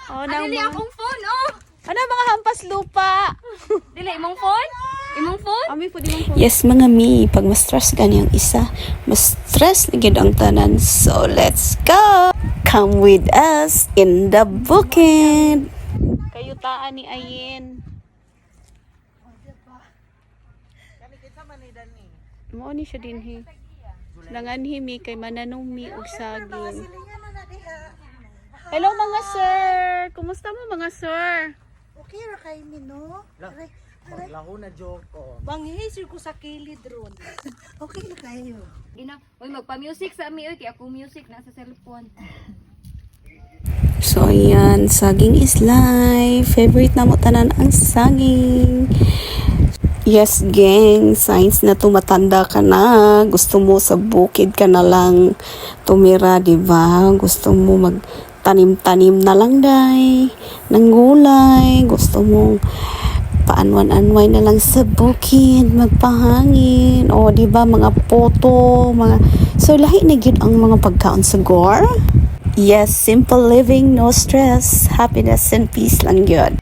Oh, Dili akong phone, oh. Ano mga hampas lupa? Dili imong phone? Imong phone? Ami po di mo phone. Yes, mga mi, pag ma-stress ganyang isa, ma-stress na gid ang tanan. So, let's go! Come with us in the bukid! Kayutaan ni Ayin. Mo ni siya din hi. Langan himi kay mananumi og saging. Hello mga sir. Kumusta mo mga sir? Okay ra kay mi no? Lang na joke ko. Banghisir ko sa kilid ron. Okay na kayo. Ina, oy magpa-music sa ami oy, kay ako music na sa cellphone. So, ayan, saging is life. Favorite na mo tanan ang saging. Yes, gang. Signs na tumatanda ka na. Gusto mo sa bukid ka na lang tumira, diba? Gusto mo magtanim-tanim na lang, day. Ng gulay. Gusto mo paanwan-anway na lang sa bukid. Magpahangin. O, diba, mga poto. So, lahi na gyud ang mga pagkaon sa gore. Yes, simple living, no stress. Happiness and peace lang yun.